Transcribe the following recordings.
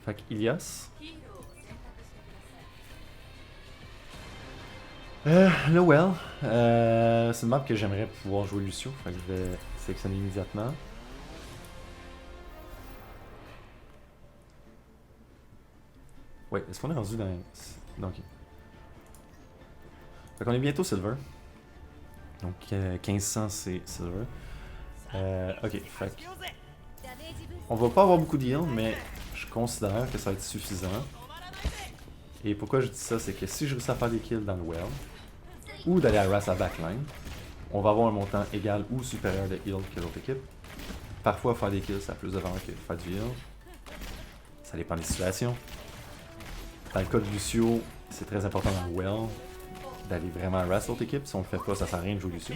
Fait que Ilias. Là, well. C'est une map que j'aimerais pouvoir jouer Lucio. Fait que je vais sélectionner immédiatement. Ouais, est-ce qu'on est rendu dans... Non, ok. Fait qu'on est bientôt Silver. Donc 1500 c'est Silver. Ok, fait que... On va pas avoir beaucoup de heal, mais je considère que ça va être suffisant. Et pourquoi je dis ça, c'est que si je réussis à faire des kills dans le well, ou d'aller harass la backline, on va avoir un montant égal ou supérieur de heal que l'autre équipe. Parfois, faire des kills, ça a plus de valeur que faire du heal. Ça dépend des situations. Dans le cas de Lucio, c'est très important dans le well d'aller vraiment harass l'autre équipe. Si on le fait pas, ça sert à rien de jouer Lucio.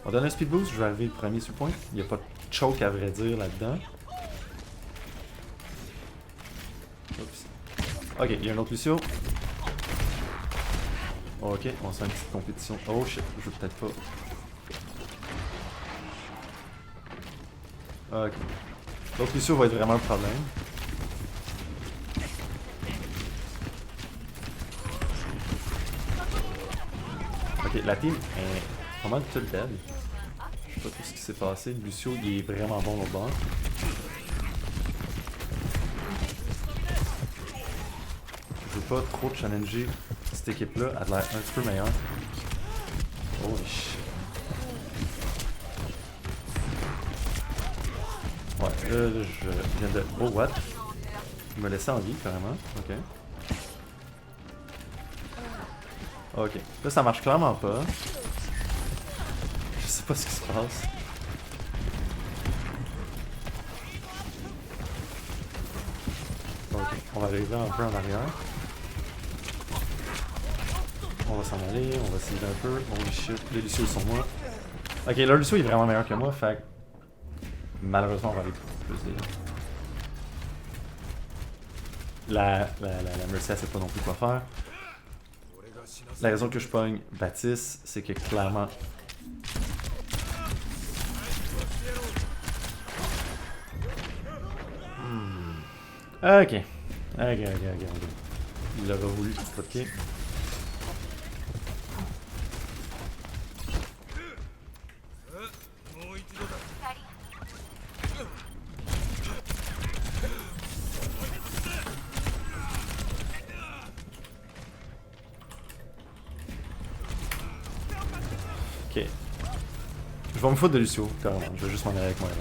On donne un speed boost, je vais arriver le premier sur le point. Il n'y a pas de choke à vrai dire là-dedans. Oups. Ok, il y a un autre Lucio. Ok, on se fait une petite compétition. Oh shit, je veux peut-être pas. Ok. L'autre Lucio va être vraiment un problème. Ok, la team est pas mal toute dead. Je sais pas tout ce qui s'est passé. Lucio, il est vraiment bon au bord. Je veux pas trop challenger cette équipe-là. Elle a l'air un petit peu meilleure. Holy shit. Ouais, là, je viens de... Oh, what? Il m'a laissé en vie, carrément. Ok. Ok. Là, ça marche clairement pas. Je sais pas ce qui se passe. Ok. On va arriver un peu en arrière. On va s'en aller, on va essayer un peu. Holy shit, les Lucio sont moi. Ok, là, Lucio est vraiment meilleur que moi, fait que... Malheureusement, on va aller plus vite. La Mercy, elle sait pas non plus quoi faire. La raison que je pogne Baptiste, c'est que clairement... Ok. Ok. Il aurait voulu provoquer. Ok. Je vais me foutre de Lucio, carrément. Je vais juste m'en aller avec moi là.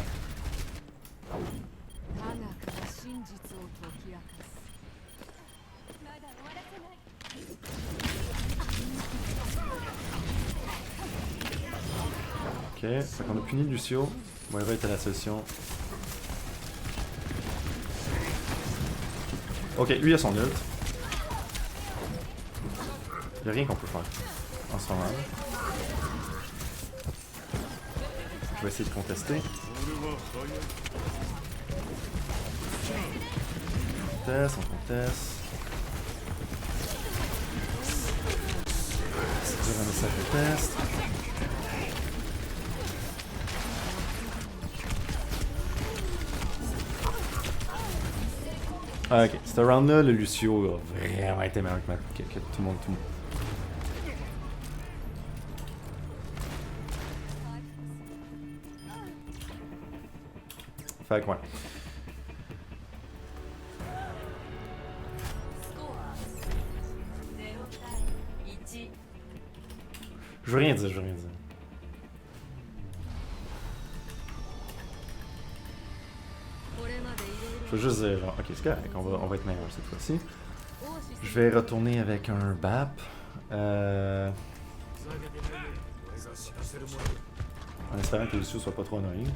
Ok, fait qu'on a puni Lucio. Moira était la solution. Ok, lui a son ult. Y'a rien qu'on peut faire en ce moment. Je vais essayer de contester. On conteste. C'est dur un message de test. Ok, ce round-là, le Lucio a vraiment été meilleur que tout le monde. Fait que ouais. Je veux rien dire. Je veux juste dire, ok, c'est correct, on va être meilleur cette fois-ci. Je vais retourner avec un BAP. En espérant que le Lucio soit pas trop annoying.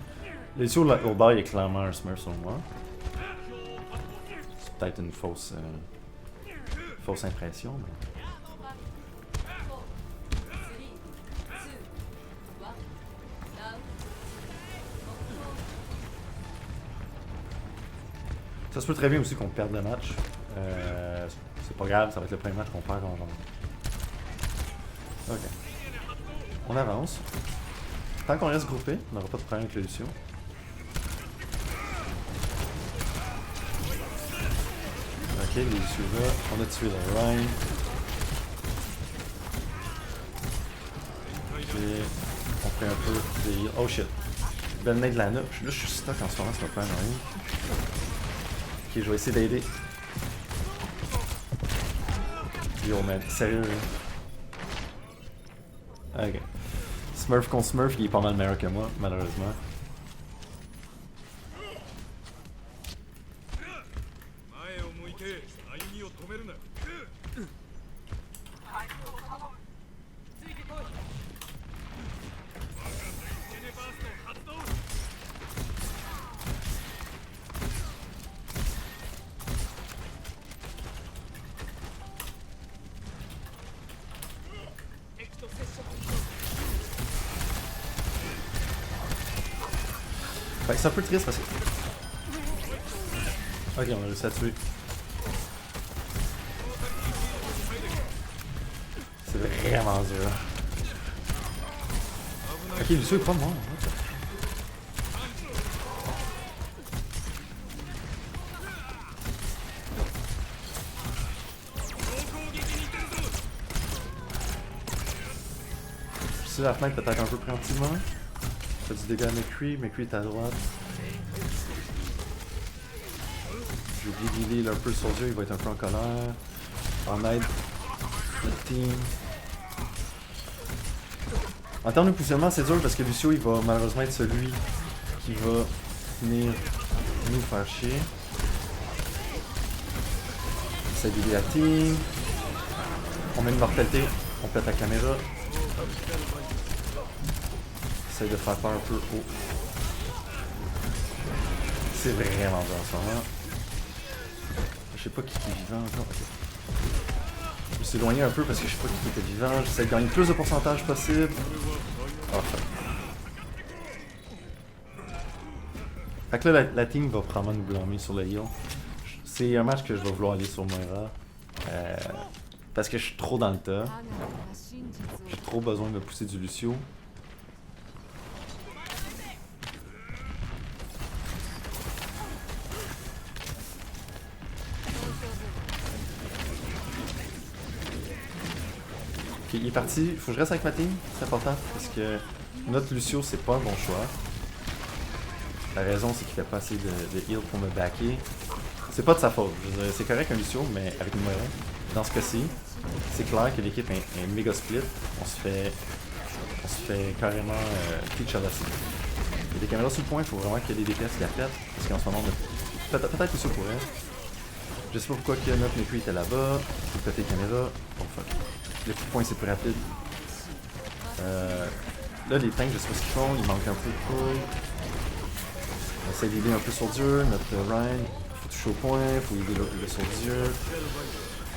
Le Lucio au bas, il est clairement un Smurf sur moi. C'est peut-être une fausse impression, mais... Ça se peut très bien aussi qu'on perde le match. C'est pas grave, ça va être le premier match qu'on perd en genre. Ok. On avance. Tant qu'on reste groupé, on n'aura pas de problème avec le Lucio. Ok, les Lucio là. On a tué le Ryan. Ok, on fait un peu des heals. Oh shit. Je vais le mettre de la nuque. Là, je suis stuck en ce moment, ça va pas rien. Ok, je vais essayer d'aider. Yo, man, sérieux. Ok. Smurf contre Smurf, il est pas mal meilleur que moi, malheureusement. Fait que c'est un peu triste parce que... Ok, on a réussi à tuer. C'est vraiment dur. Ok, Lucio est pas mort. Je suis la fenêtre peut-être un peu préemptivement. Fait du dégât à McCree. McCree est à droite. J'ai oublié d'healer un peu sur Dieu, il va être un peu en colère. On aide notre team. En termes de positionnement, c'est dur parce que Lucio il va malheureusement être celui qui va venir nous faire chier. Essaye d'aider la team. On met une mortalité, on pète la caméra. Essaye de faire peur un peu haut. C'est vraiment dur en ce moment. Je sais pas qui est vivant encore. Okay. Je me suis éloigné un peu parce que je sais pas qui était vivant. J'essaie de gagner le plus de pourcentage possible. Parfait. Fait que là, la team va probablement nous blâmer sur le heal. C'est un match que je vais vouloir aller sur Moira. Parce que je suis trop dans le tas. J'ai trop besoin de me pousser du Lucio. Ok, il est parti. Il faut que je reste avec ma team. C'est important parce que notre Lucio, c'est pas un bon choix. La raison, c'est qu'il fait pas assez de heal pour me backer. C'est pas de sa faute. C'est correct un Lucio, mais avec une Moira. Dans ce cas-ci, c'est clair que l'équipe est méga split. On se fait carrément teach à la cible. Il y a des caméras sur le point, il faut vraiment qu'il y ait des DPS qui la pètent. Parce qu'en ce moment, peut-être Lucio pourrait. Je sais pas pourquoi que notre McCree était là-bas. Il peut péter les caméras. Oh fuck. Le coup de poing c'est plus rapide. Là les tanks je sais pas ce qu'ils font, il manque un peu de couilles. On essaie d'aider un peu sur Dieu, notre Ryan. Faut toucher au point, faut aider le sur Dieu.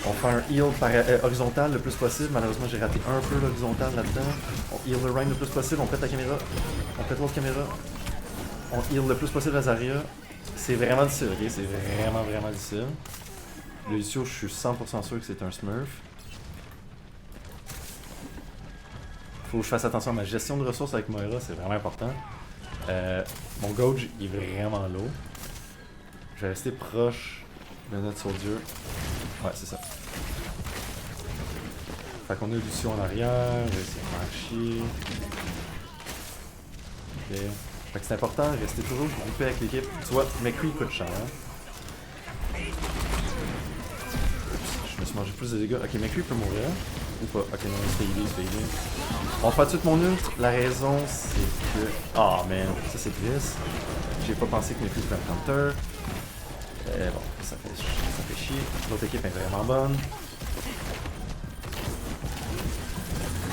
On fait un heal par, horizontal le plus possible. Malheureusement j'ai raté un peu l'horizontal là-dedans. On heal le Ryan le plus possible, on pète la caméra. On pète l'autre caméra. On heal le plus possible la Zarya. C'est vraiment difficile, ok? C'est vraiment difficile. Le Lucio, je suis 100% sûr que c'est un Smurf. Faut que je fasse attention à ma gestion de ressources avec Moira, c'est vraiment important. Mon Gouge est vraiment low. Je vais rester proche de notre sur Dieu. Ouais, c'est ça. Fait qu'on a Lucio en arrière, je vais essayer de faire chier. Ok. Fait que c'est important, rester toujours groupé avec l'équipe. Tu vois, McCree coûte cher. Je me suis mangé plus de dégâts. Ok, McCree peut mourir. Ou pas. Ok, non, il se fait healer, On fait tout de mon ult. La raison, c'est que... Oh man, ça c'est triste. J'ai pas pensé que McCree pouvait un counter. Bon, ça fait chier. L'autre équipe est vraiment bonne.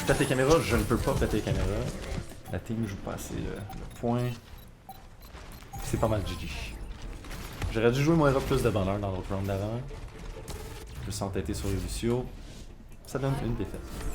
Je pète les caméras, je ne peux pas péter les caméras. La team joue pas assez le point. C'est pas mal GG. J'aurais dû jouer Moira plus de bonheur dans l'autre round d'avant. Plus s'entêter sur les Lucio. Ça donne une défaite.